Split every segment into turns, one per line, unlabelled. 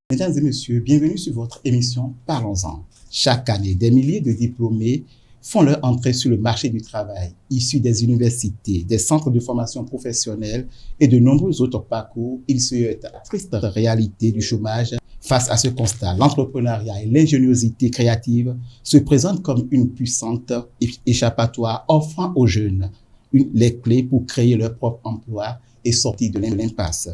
Mesdames et messieurs, bienvenue sur votre émission Parlons-en. Chaque année, des milliers de diplômés font leur entrée sur le marché du travail, issus des universités, des centres de formation professionnelle et de nombreux autres parcours. Ils se heurtent à la triste réalité du chômage. Face à ce constat, l'entrepreneuriat et l'ingéniosité créative se présentent comme une puissante échappatoire offrant aux jeunes les clés pour créer leur propre emploi et sortir de l'impasse.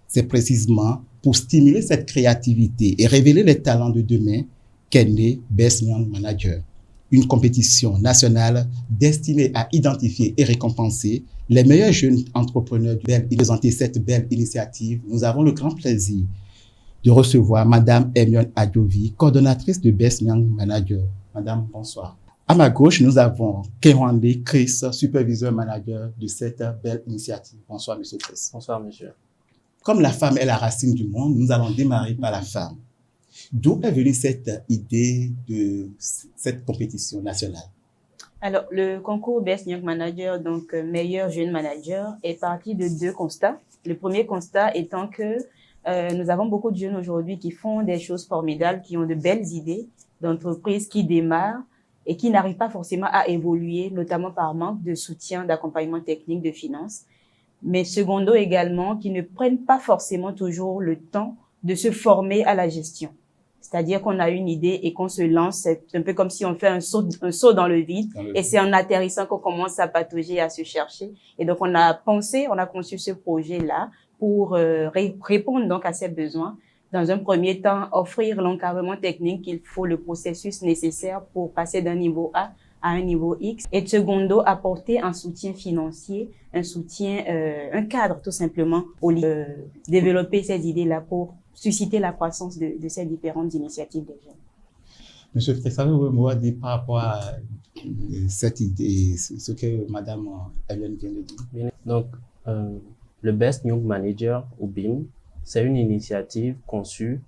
C'est précisément pour stimuler cette créativité et révéler les talents de demain qu'est né Best Young Manager, une compétition nationale destinée à identifier et récompenser les meilleurs jeunes entrepreneurs du Bel. Et présenter cette belle initiative, nous avons le grand plaisir de recevoir Madame Hermione Adjovi, coordonnatrice de Best Young Manager. Madame, bonsoir. À ma gauche, nous avons Kerwande Chris, superviseur manager de cette belle initiative. Bonsoir, Monsieur Chris.
Bonsoir, monsieur.
Comme la femme est la racine du monde, nous allons démarrer par la femme. D'où est venue cette idée de cette compétition nationale?
Alors, le concours Best Young Manager, donc meilleur jeune manager, est parti de deux constats. Le premier constat étant que nous avons beaucoup de jeunes aujourd'hui qui font des choses formidables, qui ont de belles idées d'entreprises qui démarrent et qui n'arrivent pas forcément à évoluer, notamment par manque de soutien, d'accompagnement technique, de finances. Mais secondo également, qui ne prennent pas forcément toujours le temps de se former à la gestion. C'est-à-dire qu'on a une idée et qu'on se lance, c'est un peu comme si on fait un saut dans le vide, et c'est en atterrissant qu'on commence à patauger, à se chercher. Et donc on a conçu ce projet-là pour répondre donc à ces besoins. Dans un premier temps, offrir l'encadrement technique qu'il faut, le processus nécessaire pour passer d'un niveau A à un niveau X, et de secondo, apporter un soutien financier, un cadre tout simplement, au développer ces idées-là pour susciter la croissance de ces différentes initiatives des jeunes.
Monsieur Frédéric, savez-vous me dire par rapport à cette idée, ce que Madame Hermione vient de dire?
Donc, le Best Young Manager, ou BIM, c'est une initiative conçue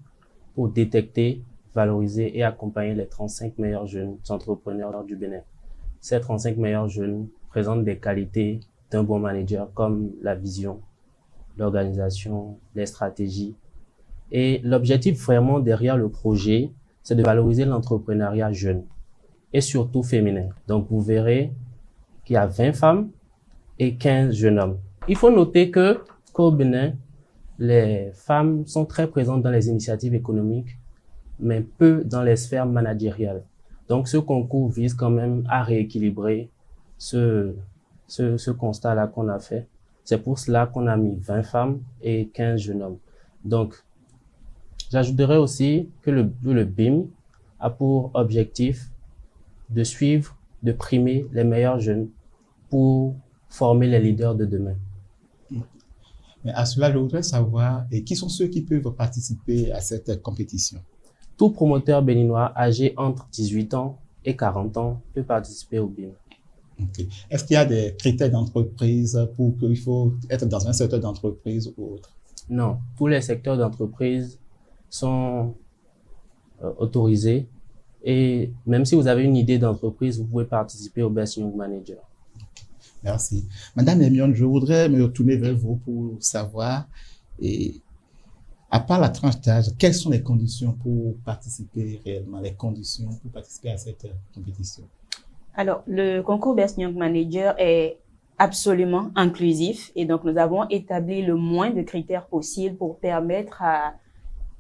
pour détecter, valoriser et accompagner les 35 meilleurs jeunes entrepreneurs du Bénin. Ces 35 meilleurs jeunes présentent des qualités d'un bon manager comme la vision, l'organisation, les stratégies. Et l'objectif vraiment derrière le projet, c'est de valoriser l'entrepreneuriat jeune et surtout féminin. Donc vous verrez qu'il y a 20 femmes et 15 jeunes hommes. Il faut noter qu'au Bénin, les femmes sont très présentes dans les initiatives économiques, mais peu dans les sphères managériales. Donc, ce concours vise quand même à rééquilibrer ce constat-là qu'on a fait. C'est pour cela qu'on a mis 20 femmes et 15 jeunes hommes. Donc, j'ajouterais aussi que le BIM a pour objectif de suivre, de primer les meilleurs jeunes pour former les leaders de demain.
Mais à cela, je voudrais savoir qui sont ceux qui peuvent participer à cette compétition?
Tout promoteur béninois âgé entre 18 ans et 40 ans peut participer au BIM.
Okay. Est-ce qu'il y a des critères d'entreprise pour qu'il faut être dans un secteur d'entreprise ou autre?
Non, tous les secteurs d'entreprise sont autorisés, et même si vous avez une idée d'entreprise, vous pouvez participer au Best Young Manager.
Merci. Madame Hermione, je voudrais me retourner vers vous pour savoir, à part la tranche d'âge, quelles sont les conditions pour participer réellement, les conditions pour participer à cette compétition?
Alors, le concours Best Young Manager est absolument inclusif, et donc nous avons établi le moins de critères possibles pour permettre à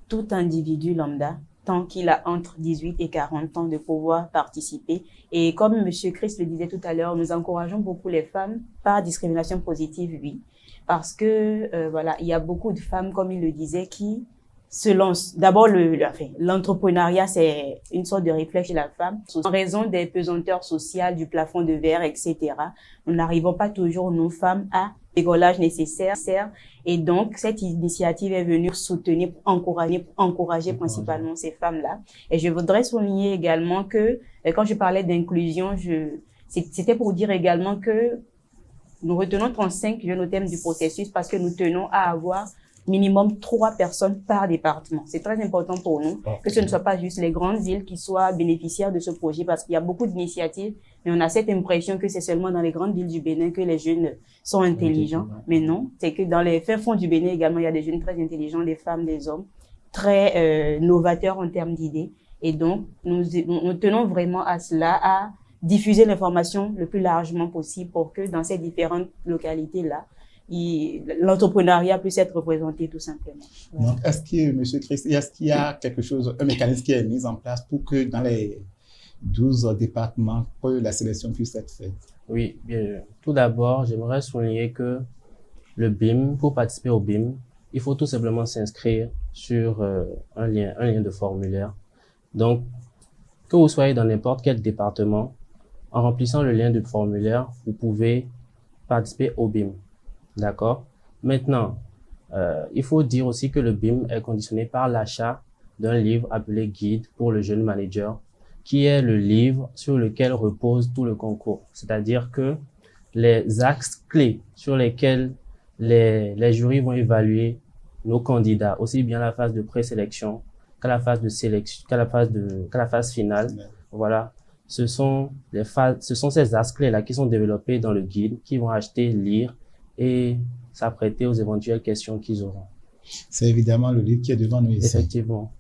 tout individu lambda, tant qu'il a entre 18 et 40 ans, de pouvoir participer. Et comme Monsieur Chris le disait tout à l'heure, nous encourageons beaucoup les femmes par discrimination positive, oui. Parce que, voilà, il y a beaucoup de femmes, comme il le disait, qui se lancent. D'abord, l'entrepreneuriat, c'est une sorte de réflexe chez la femme. En raison des pesanteurs sociales, du plafond de verre, etc., nous n'arrivons pas toujours, nos femmes, à l'écolage nécessaire. Et donc, cette initiative est venue soutenir, encourager principalement ces femmes-là. Et je voudrais souligner également que, quand je parlais d'inclusion, c'était pour dire également que nous retenons 35 jeunes au thème du processus parce que nous tenons à avoir minimum 3 personnes par département. C'est très important pour nous que ce ne soit pas juste les grandes villes qui soient bénéficiaires de ce projet, parce qu'il y a beaucoup d'initiatives, mais on a cette impression que c'est seulement dans les grandes villes du Bénin que les jeunes sont intelligents. Mais non, c'est que dans les fins fonds du Bénin également, il y a des jeunes très intelligents, des femmes, des hommes, très novateur en termes d'idées. Et donc, nous tenons vraiment à cela, à diffuser l'information le plus largement possible pour que dans ces différentes localités-là, l'entrepreneuriat puisse être représenté tout simplement.
Voilà. Donc, est-ce qu'il y a quelque chose, un mécanisme qui est mis en place pour que dans les 12 départements, que la sélection puisse être faite?
Oui, bien. Tout d'abord, j'aimerais souligner que le BIM, pour participer au BIM, il faut tout simplement s'inscrire sur un lien de formulaire. Donc, que vous soyez dans n'importe quel département, en remplissant le lien de formulaire, vous pouvez participer au BIM. D'accord? Maintenant, il faut dire aussi que le BIM est conditionné par l'achat d'un livre appelé Guide pour le jeune manager, qui est le livre sur lequel repose tout le concours. C'est-à-dire que les axes clés sur lesquels les jurys vont évaluer nos candidats, aussi bien la phase de présélection qu'à la phase de sélection, qu'à la phase finale. Ouais. Voilà. Ce sont ces axes clés-là qui sont développés dans le guide, qui vont acheter, lire et s'apprêter aux éventuelles questions qu'ils auront.
C'est évidemment le livre qui est devant nous ici.
Effectivement.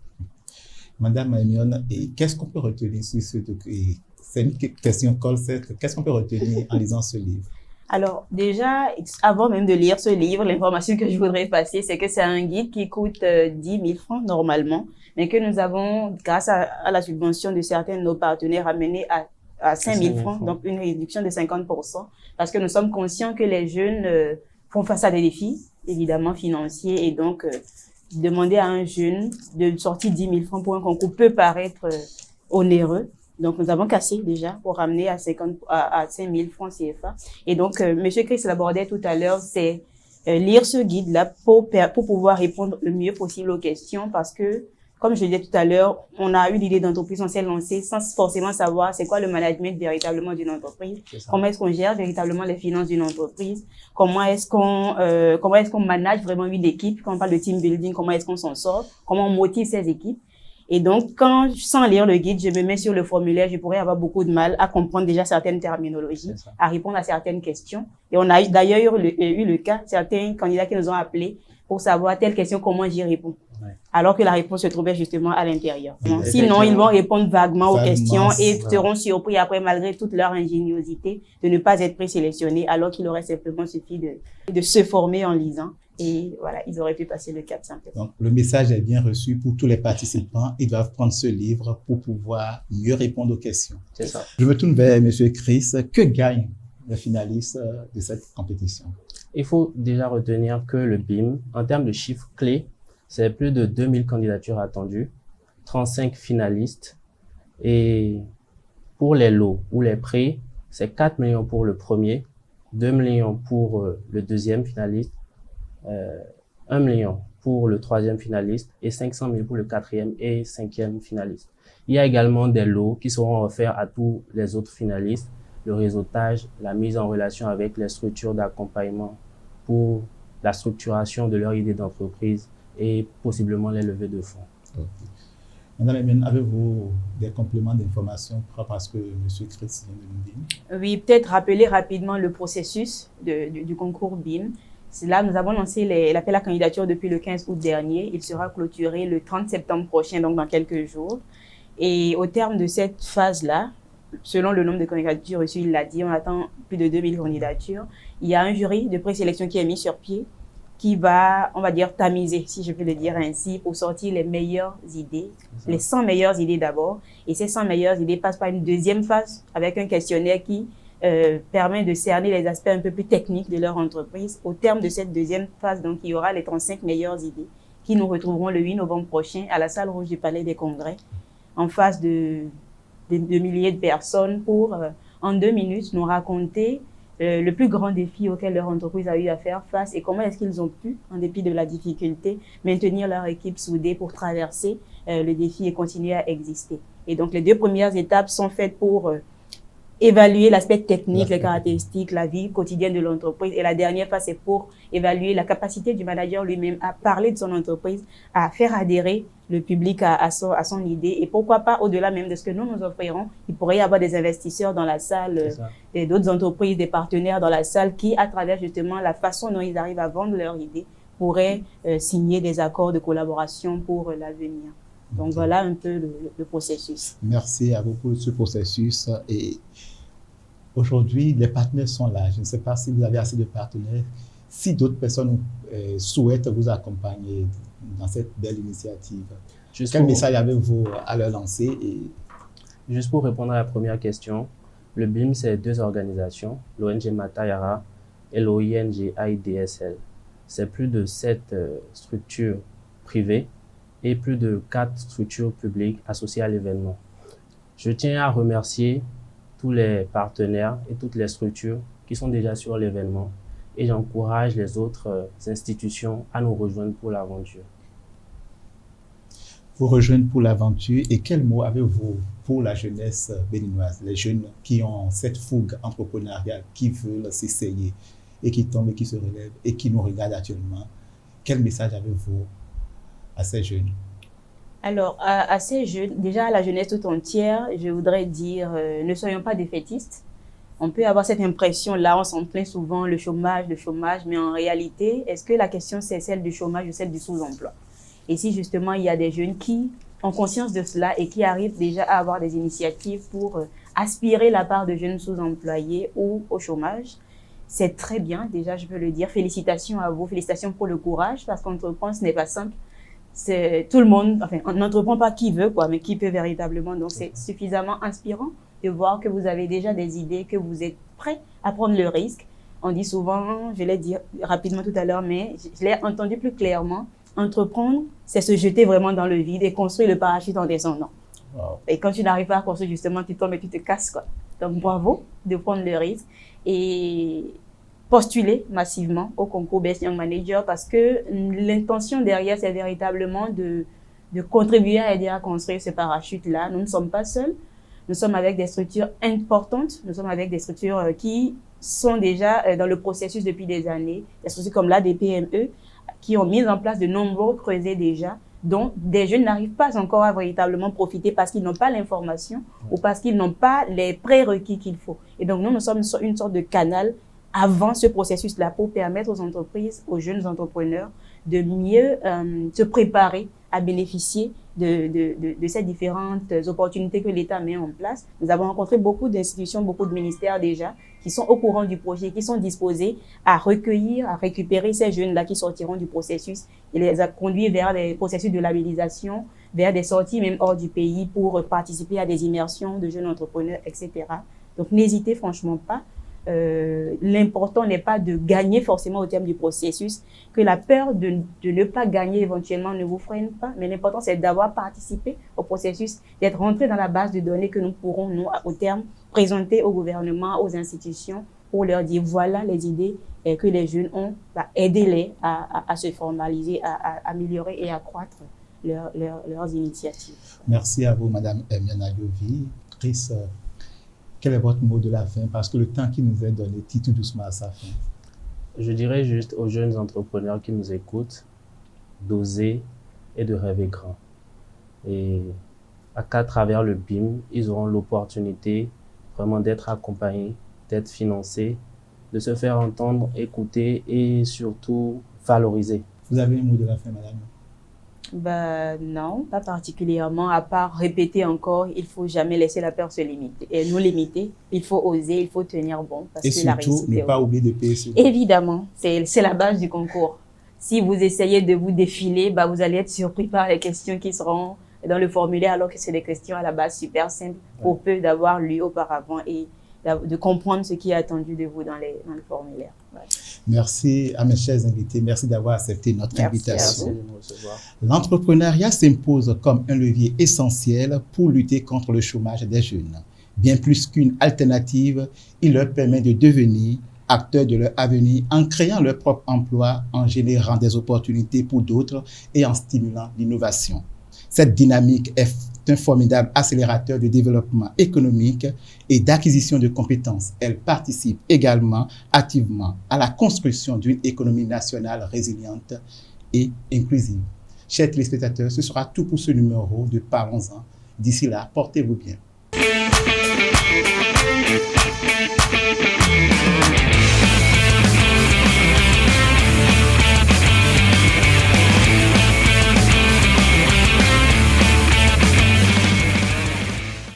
Madame Hermione, qu'est-ce qu'on peut retenir sur ce document? C'est une question colsette. Qu'est-ce qu'on peut retenir en lisant ce livre?
Alors, déjà, avant même de lire ce livre, l'information que je voudrais passer, c'est que c'est un guide qui coûte 10 000 francs normalement, mais que nous avons, grâce à la subvention de certains de nos partenaires, amené à 5 000 francs, donc une réduction de 50%, parce que nous sommes conscients que les jeunes font face à des défis, évidemment financiers, et donc demander à un jeune de sortir 10 000 francs pour un concours peut paraître onéreux. Donc, nous avons cassé déjà pour ramener à 5 000 francs CFA. Et donc, Monsieur Chris l'abordait tout à l'heure, c'est lire ce guide-là pour pouvoir répondre le mieux possible aux questions, parce que, comme je le disais tout à l'heure, on a eu l'idée d'entreprise, on s'est lancé sans forcément savoir c'est quoi le management véritablement d'une entreprise, comment est-ce qu'on gère véritablement les finances d'une entreprise, comment est-ce qu'on manage vraiment une équipe, quand on parle de team building, comment est-ce qu'on s'en sort, comment on motive ces équipes. Et donc, sans lire le guide, je me mets sur le formulaire, je pourrais avoir beaucoup de mal à comprendre déjà certaines terminologies, à répondre à certaines questions. Et on a d'ailleurs eu le cas, certains candidats qui nous ont appelés pour savoir telle question, comment j'y réponds. Ouais. Alors que la réponse se trouvait justement à l'intérieur. Sinon, ils vont répondre vaguement aux questions et seront surpris après, malgré toute leur ingéniosité, de ne pas être présélectionnés, alors qu'il aurait simplement suffi de se former en lisant. Et voilà, ils auraient pu passer le cap simplement.
Donc, le message est bien reçu pour tous les participants. Ils doivent prendre ce livre pour pouvoir mieux répondre aux questions.
C'est ça.
Je me tourne vers M. Chris. Que gagnent les finalistes de cette compétition?
Il faut déjà retenir que le BIM, en termes de chiffres clés, c'est plus de 2000 candidatures attendues, 35 finalistes. Et pour les lots ou les prix, c'est 4 millions pour le premier, 2 millions pour le deuxième finaliste, 1 million pour le troisième finaliste et 500 000 pour le quatrième et cinquième finaliste. Il y a également des lots qui seront offerts à tous les autres finalistes, le réseautage, la mise en relation avec les structures d'accompagnement pour la structuration de leur idée d'entreprise et possiblement les levées de fonds.
Okay. Madame Hermione, avez-vous des compléments d'information propres à ce que M. Chris vient de nous dire?
Oui, peut-être rappeler rapidement le processus du concours BIM. Là, nous avons lancé l'appel à candidature depuis le 15 août dernier. Il sera clôturé le 30 septembre prochain, donc dans quelques jours. Et au terme de cette phase-là, selon le nombre de candidatures reçues, il l'a dit, on attend plus de 2000 candidatures. Il y a un jury de présélection qui est mis sur pied, qui va, on va dire, tamiser, si je peux le dire ainsi, pour sortir les meilleures idées, les 100 meilleures idées d'abord. Et ces 100 meilleures idées passent par une deuxième phase avec un questionnaire qui permet de cerner les aspects un peu plus techniques de leur entreprise. Au terme de cette deuxième phase, donc, il y aura les 35 meilleures idées qui nous retrouveront le 8 novembre prochain à la salle rouge du Palais des Congrès, en face de milliers de personnes pour, en 2 minutes, nous raconter le plus grand défi auquel leur entreprise a eu à faire face et comment est-ce qu'ils ont pu, en dépit de la difficulté, maintenir leur équipe soudée pour traverser le défi et continuer à exister. Et donc, les 2 premières étapes sont faites pour évaluer l'aspect technique, les caractéristiques, la vie quotidienne de l'entreprise. Et la dernière phase, c'est pour évaluer la capacité du manager lui-même à parler de son entreprise, à faire adhérer le public à son idée. Et pourquoi pas, au-delà même de ce que nous offrirons, il pourrait y avoir des investisseurs dans la salle, d'autres entreprises, des partenaires dans la salle qui, à travers justement la façon dont ils arrivent à vendre leur idée, pourrait signer des accords de collaboration pour l'avenir. Donc, voilà un peu le processus.
Merci à vous pour ce processus. Et aujourd'hui, les partenaires sont là. Je ne sais pas si vous avez assez de partenaires. Si d'autres personnes souhaitent vous accompagner dans cette belle initiative, quel message avez-vous à leur lancer?
Juste pour répondre à la première question, le BIM, c'est 2 organisations, l'ONG Matayara et l'OING AIDSL. C'est plus de 7 structures privées et plus de 4 structures publiques associées à l'événement. Je tiens à remercier tous les partenaires et toutes les structures qui sont déjà sur l'événement et j'encourage les autres institutions à nous rejoindre pour l'aventure.
Vous rejoindre pour l'aventure, et quel mot avez-vous pour la jeunesse béninoise, les jeunes qui ont cette fougue entrepreneuriale, qui veulent s'essayer et qui tombent et qui se relèvent et qui nous regardent actuellement? Quel message avez-vous à ces jeunes?
Alors, à ces jeunes, déjà à la jeunesse tout entière, je voudrais dire, ne soyons pas défaitistes. On peut avoir cette impression-là, on s'en plaint souvent, le chômage, mais en réalité, est-ce que la question c'est celle du chômage ou celle du sous-emploi? Et si justement il y a des jeunes qui ont conscience de cela et qui arrivent déjà à avoir des initiatives pour aspirer la part de jeunes sous-employés ou au chômage, c'est très bien, déjà je peux le dire. Félicitations à vous, félicitations pour le courage, parce qu'entreprendre ce n'est pas simple. C'est tout le monde, enfin on n'entreprend pas qui veut quoi, mais qui peut véritablement. Donc c'est suffisamment inspirant de voir que vous avez déjà des idées, que vous êtes prêts à prendre le risque. On dit souvent, je l'ai dit rapidement tout à l'heure, mais je l'ai entendu plus clairement, entreprendre, c'est se jeter vraiment dans le vide et construire le parachute en descendant. Wow. Et quand tu n'arrives pas à construire, justement, tu tombes et tu te casses, quoi. Donc, bravo de prendre le risque et postuler massivement au concours Best Young Manager, parce que l'intention derrière, c'est véritablement de contribuer à aider à construire ce parachute-là. Nous ne sommes pas seuls. Nous sommes avec des structures importantes. Nous sommes avec des structures qui sont déjà dans le processus depuis des années. Des structures comme l'ADPME, qui ont mis en place de nombreux creusets déjà, dont des jeunes n'arrivent pas encore à véritablement profiter parce qu'ils n'ont pas l'information ou parce qu'ils n'ont pas les prérequis qu'il faut. Et donc, nous sommes une sorte de canal avant ce processus-là pour permettre aux entreprises, aux jeunes entrepreneurs de mieux se préparer à bénéficier de ces différentes opportunités que l'État met en place. Nous avons rencontré beaucoup d'institutions, beaucoup de ministères déjà qui sont au courant du projet, qui sont disposés à recueillir, à récupérer ces jeunes-là qui sortiront du processus et les a conduits vers des processus de labellisation, vers des sorties même hors du pays pour participer à des immersions de jeunes entrepreneurs, etc. Donc, n'hésitez franchement pas. L'important n'est pas de gagner forcément au terme du processus, que la peur de ne pas gagner éventuellement ne vous freine pas, mais l'important c'est d'avoir participé au processus, d'être rentré dans la base de données que nous pourrons, nous, au terme, présenter au gouvernement, aux institutions, pour leur dire voilà les idées que les jeunes ont, aidez-les à se formaliser, à améliorer et à accroître leurs initiatives.
Merci à vous, Madame Emiana Yovi. Chris, quel est votre mot de la fin? Parce que le temps qui nous est donné tire tout doucement à sa fin.
Je dirais juste aux jeunes entrepreneurs qui nous écoutent d'oser et de rêver grand. Et qu'à travers le BIM, ils auront l'opportunité vraiment d'être accompagnés, d'être financés, de se faire entendre, écouter et surtout valoriser.
Vous avez un mot de la fin, madame?
Non, pas particulièrement, à part répéter encore, il faut jamais laisser la peur se limiter et nous limiter. Il faut oser, il faut tenir bon. Parce
et
que
surtout, ne pas oublier de payer.
Évidemment, c'est la base du concours. Si vous essayez de vous défiler, vous allez être surpris par les questions qui seront dans le formulaire, alors que c'est des questions à la base super simples, pour peu d'avoir lu auparavant et de comprendre ce qui est attendu de vous dans le formulaire. Ouais.
Merci à mes chers invités. Merci d'avoir accepté notre invitation.
Merci.
L'entrepreneuriat s'impose comme un levier essentiel pour lutter contre le chômage des jeunes. Bien plus qu'une alternative, il leur permet de devenir acteurs de leur avenir en créant leur propre emploi, en générant des opportunités pour d'autres et en stimulant l'innovation. Cette dynamique est un formidable accélérateur de développement économique et d'acquisition de compétences. Elle participe également activement à la construction d'une économie nationale résiliente et inclusive. Chers téléspectateurs, ce sera tout pour ce numéro de Parlons-en. D'ici là, portez-vous bien.